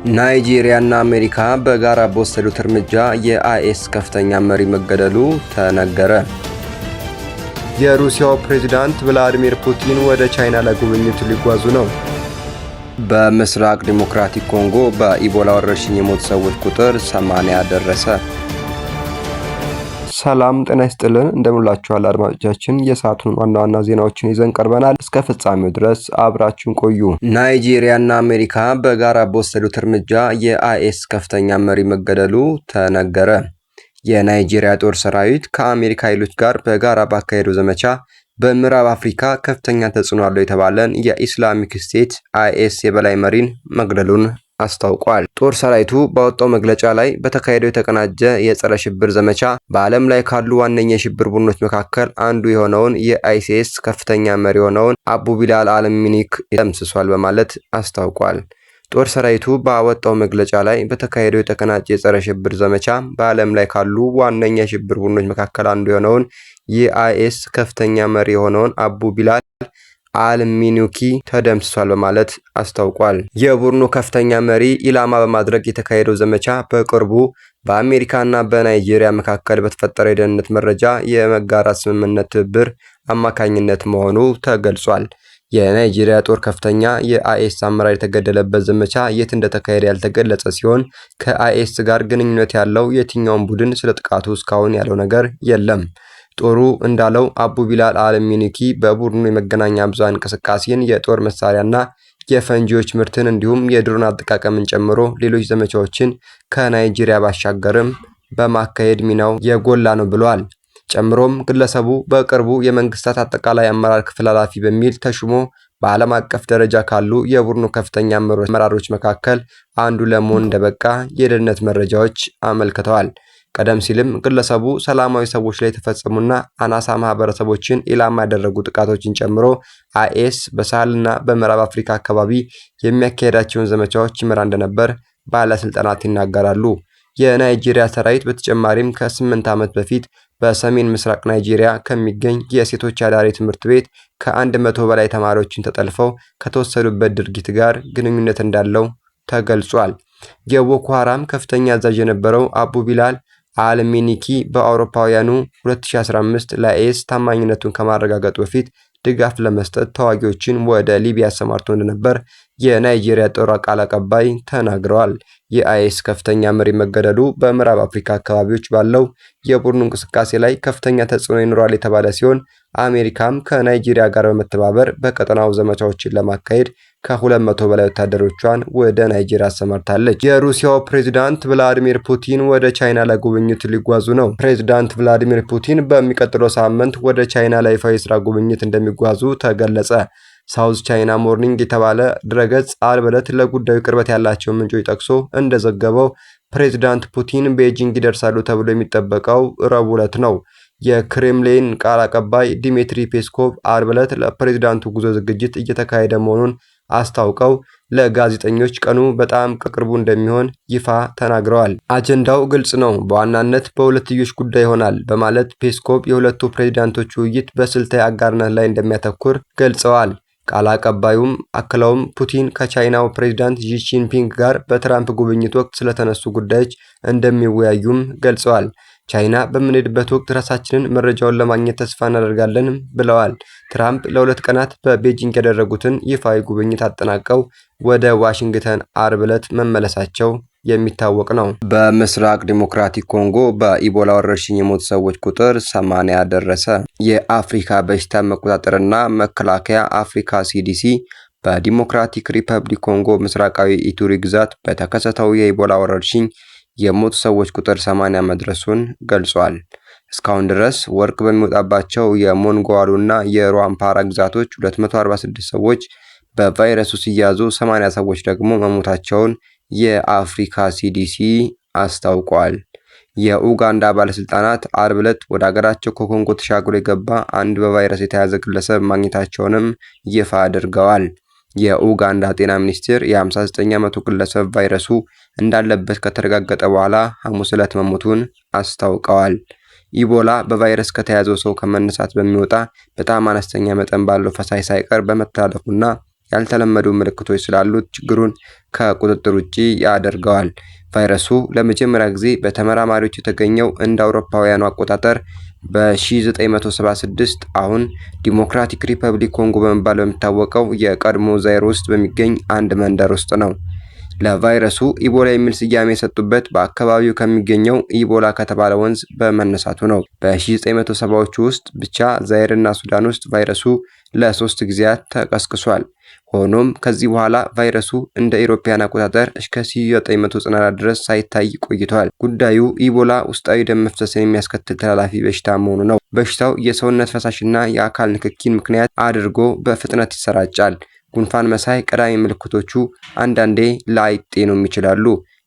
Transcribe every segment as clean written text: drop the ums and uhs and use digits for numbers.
ናይጄሪያና አሜሪካ በጋራ በወሰዱት እርምጃ የአይኤስ ከፍተኛ መሪ መገደሉ ተነገረ። የሩሲያው ፕሬዝዳንት ቭላዲሚር ፑቲን ወደ ቻይና ለጉብኝት ሊጓዙ ነው። በምስራቅ ዲሞክራቲክ ኮንጎ በኢቦላ ወረርሽኝ የሞቱ ሰዎች ቁጥር 80 ደረሰ። ሰላም ጤና ይስጥልን፣ እንደምላችኋል አድማጮቻችን። የሰዓቱን ዋና ዋና ዜናዎችን ይዘን ቀርበናል። እስከ ፍጻሜው ድረስ አብራችሁን ቆዩ። ናይጄሪያና አሜሪካ በጋራ በወሰዱት እርምጃ የአይኤስ ከፍተኛ መሪ መገደሉ ተነገረ። የናይጄሪያ ጦር ሰራዊት ከአሜሪካ ኃይሎች ጋር በጋራ ባካሄደው ዘመቻ በምዕራብ አፍሪካ ከፍተኛ ተጽዕኖ አለው የተባለን የኢስላሚክ ስቴት አይኤስ የበላይ መሪን መግደሉን አስታውቋል። ጦር ሰራዊቱ ባወጣው መግለጫ ላይ በተካሄደው የተቀናጀ የጸረ ሽብር ዘመቻ በዓለም ላይ ካሉ ዋነኛ የሽብር ቡድኖች መካከል አንዱ የሆነውን የአይሲስ ከፍተኛ መሪ የሆነውን አቡ ቢላል አልሚኒክ ደምስሷል በማለት አስታውቋል። ጦር ሰራዊቱ ባወጣው መግለጫ ላይ በተካሄደው የተቀናጀ የጸረ ሽብር ዘመቻ በዓለም ላይ ካሉ ዋነኛ የሽብር ቡድኖች መካከል አንዱ የሆነውን የአይኤስ ከፍተኛ መሪ የሆነውን አቡ ቢላል አልሚኒኪ ተደምስሷል በማለት አስታውቋል። የቡድኑ ከፍተኛ መሪ ኢላማ በማድረግ የተካሄደው ዘመቻ በቅርቡ በአሜሪካና በናይጄሪያ መካከል በተፈጠረ የደህንነት መረጃ የመጋራት ስምምነት ትብብር አማካኝነት መሆኑ ተገልጿል። የናይጄሪያ ጦር ከፍተኛ የአይኤስ አመራር የተገደለበት ዘመቻ የት እንደተካሄደ ያልተገለጸ ሲሆን ከአይኤስ ጋር ግንኙነት ያለው የትኛውም ቡድን ስለ ጥቃቱ እስካሁን ያለው ነገር የለም። ጦሩ እንዳለው አቡ ቢላል አልሚኒኪ በቡድኑ የመገናኛ ብዙሃን እንቅስቃሴን፣ የጦር መሳሪያና የፈንጂዎች ምርትን እንዲሁም የድሮን አጠቃቀምን ጨምሮ ሌሎች ዘመቻዎችን ከናይጄሪያ ባሻገርም በማካሄድ ሚናው የጎላ ነው ብሏል። ጨምሮም ግለሰቡ በቅርቡ የመንግስታት አጠቃላይ አመራር ክፍል ኃላፊ በሚል ተሹሞ በዓለም አቀፍ ደረጃ ካሉ የቡድኑ ከፍተኛ አመራሮች መካከል አንዱ ለመሆን እንደበቃ የደህንነት መረጃዎች አመልክተዋል። ቀደም ሲልም ግለሰቡ ሰላማዊ ሰዎች ላይ የተፈጸሙና አናሳ ማህበረሰቦችን ኢላማ ያደረጉ ጥቃቶችን ጨምሮ አይኤስ በሳህልና በምዕራብ አፍሪካ አካባቢ የሚያካሄዳቸውን ዘመቻዎች ይመራ እንደነበር ባለስልጣናት ይናገራሉ። የናይጄሪያ ሰራዊት በተጨማሪም ከ8 ዓመት በፊት በሰሜን ምስራቅ ናይጄሪያ ከሚገኝ የሴቶች አዳሪ ትምህርት ቤት ከ100 በላይ ተማሪዎችን ተጠልፈው ከተወሰዱበት ድርጊት ጋር ግንኙነት እንዳለው ተገልጿል። የቦኮ ሐራም ከፍተኛ አዛዥ የነበረው አቡ ቢላል አልሚኒኪ በአውሮፓውያኑ 2015 ለአይኤስ ታማኝነቱን ከማረጋገጡ በፊት ድጋፍ ለመስጠት ተዋጊዎችን ወደ ሊቢያ አሰማርቶ እንደነበር የናይጄሪያ ጦር ቃል አቀባይ ተናግረዋል። የአይኤስ ከፍተኛ መሪ መገደሉ በምዕራብ አፍሪካ አካባቢዎች ባለው የቡድኑ እንቅስቃሴ ላይ ከፍተኛ ተጽዕኖ ይኖራል የተባለ ሲሆን አሜሪካም ከናይጄሪያ ጋር በመተባበር በቀጠናው ዘመቻዎችን ለማካሄድ ከ200 በላይ ወታደሮቿን ወደ ናይጄሪያ አሰማርታለች። የሩሲያው ፕሬዝዳንት ቭላዲሚር ፑቲን ወደ ቻይና ለጉብኝት ሊጓዙ ነው። ፕሬዝዳንት ቭላዲሚር ፑቲን በሚቀጥለው ሳምንት ወደ ቻይና ለይፋዊ የሥራ ጉብኝት እንደሚጓዙ ተገለጸ። ሳውዝ ቻይና ሞርኒንግ የተባለ ድረገጽ ዓርብ ዕለት ለጉዳዩ ቅርበት ያላቸውን ምንጮች ጠቅሶ እንደዘገበው ፕሬዝዳንት ፑቲን ቤጂንግ ይደርሳሉ ተብሎ የሚጠበቀው ረቡዕ ዕለት ነው። የክሬምሊን ቃል አቀባይ ዲሚትሪ ፔስኮቭ ዓርብ ዕለት ለፕሬዝዳንቱ ጉዞ ዝግጅት እየተካሄደ መሆኑን አስታውቀው ለጋዜጠኞች ቀኑ በጣም ቅርቡ እንደሚሆን ይፋ ተናግረዋል። አጀንዳው ግልጽ ነው፣ በዋናነት በሁለትዮሽ ጉዳይ ይሆናል በማለት ፔስኮቭ የሁለቱ ፕሬዝዳንቶች ውይይት በስልታዊ አጋርነት ላይ እንደሚያተኩር ገልጸዋል። ቃል አቀባዩም አክለውም ፑቲን ከቻይናው ፕሬዝዳንት ዢ ጂንፒንግ ጋር በትራምፕ ጉብኝት ወቅት ስለተነሱ ጉዳዮች እንደሚወያዩም ገልጸዋል። ቻይና በምንሄድበት ወቅት ራሳችንን መረጃውን ለማግኘት ተስፋ እናደርጋለን ብለዋል። ትራምፕ ለ2 ቀናት በቤጂንግ ያደረጉትን ይፋዊ ጉብኝት አጠናቀው ወደ ዋሽንግተን ዓርብ ዕለት መመለሳቸው የሚታወቅ ነው። በምስራቅ ዲሞክራቲክ ኮንጎ በኢቦላ ወረርሽኝ የሞቱ ሰዎች ቁጥር 80 ደረሰ። የአፍሪካ በሽታ መቆጣጠርና መከላከያ አፍሪካ ሲዲሲ በዲሞክራቲክ ሪፐብሊክ ኮንጎ ምስራቃዊ ኢቱሪ ግዛት በተከሰተው የኢቦላ ወረርሽኝ የሞቱ ሰዎች ቁጥር 80 መድረሱን ገልጿል። እስካሁን ድረስ ወርቅ በሚወጣባቸው የሞንጎዋሉና የሩዋምፓራ ግዛቶች 246 ሰዎች በቫይረሱ ሲያዙ 80 ሰዎች ደግሞ መሞታቸውን የአፍሪካ ሲዲሲ አስታውቋል። የኡጋንዳ ባለስልጣናት ዓርብ ዕለት ወደ ሀገራቸው ከኮንጎ ተሻግሮ የገባ አንድ በቫይረስ የተያዘ ግለሰብ ማግኘታቸውንም ይፋ አድርገዋል። የኡጋንዳ ጤና ሚኒስቴር የ59 ዓመቱ ግለሰብ ቫይረሱ እንዳለበት ከተረጋገጠ በኋላ ሐሙስ ዕለት መሞቱን አስታውቀዋል። ኢቦላ በቫይረስ ከተያዘው ሰው ከመነሳት በሚወጣ በጣም አነስተኛ መጠን ባለው ፈሳሽ ሳይቀር በመተላለፉና ያልተለመዱ ምልክቶች ስላሉት ችግሩን ከቁጥጥር ውጪ ያደርገዋል። ቫይረሱ ለመጀመሪያ ጊዜ በተመራማሪዎች የተገኘው እንደ አውሮፓውያኑ አቆጣጠር በ1976 አሁን ዲሞክራቲክ ሪፐብሊክ ኮንጎ በመባል በሚታወቀው የቀድሞ ዛይር ውስጥ በሚገኝ አንድ መንደር ውስጥ ነው። ለቫይረሱ ኢቦላ የሚል ስያሜ የሰጡበት በአካባቢው ከሚገኘው ኢቦላ ከተባለ ወንዝ በመነሳቱ ነው። በ1970ዎቹ ውስጥ ብቻ ዛይርና ሱዳን ውስጥ ቫይረሱ ለ3 ጊዜያት ተቀስቅሷል። ሆኖም ከዚህ በኋላ ቫይረሱ እንደ ኢሮፓያን አቆጣጠር እስከ 1994 ድረስ ሳይታይ ቆይቷል። ጉዳዩ ኢቦላ ውስጣዊ ደም መፍሰስን የሚያስከትል ተላላፊ በሽታ መሆኑ ነው። በሽታው የሰውነት ፈሳሽና የአካል ንክኪን ምክንያት አድርጎ በፍጥነት ይሰራጫል። ጉንፋን መሳይ ቀዳሚ ምልክቶቹ አንዳንዴ ላይጤኑም ይችላሉ።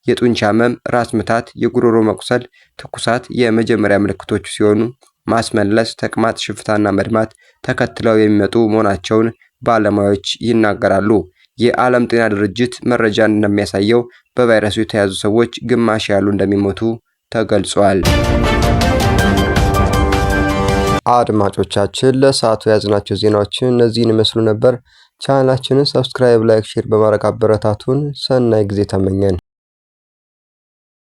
የጡንቻ ህመም፣ ራስ ምታት፣ የጉሮሮ መቁሰል፣ ትኩሳት የመጀመሪያ ምልክቶቹ ሲሆኑ ማስመለስ፣ ተቅማጥ፣ ሽፍታና መድማት ተከትለው የሚመጡ መሆናቸውን ባለሙያዎች ይናገራሉ። የዓለም ጤና ድርጅት መረጃ እንደሚያሳየው በቫይረሱ የተያዙ ሰዎች ግማሽ ያሉ እንደሚሞቱ ተገልጿል። አድማጮቻችን ለሰዓቱ ያዝናቸው ዜናዎችን እነዚህን ይመስሉ ነበር። ቻናላችንን ሰብስክራይብ፣ ላይክ፣ ሼር በማድረግ አበረታቱን። ሰናይ ጊዜ ተመኘን።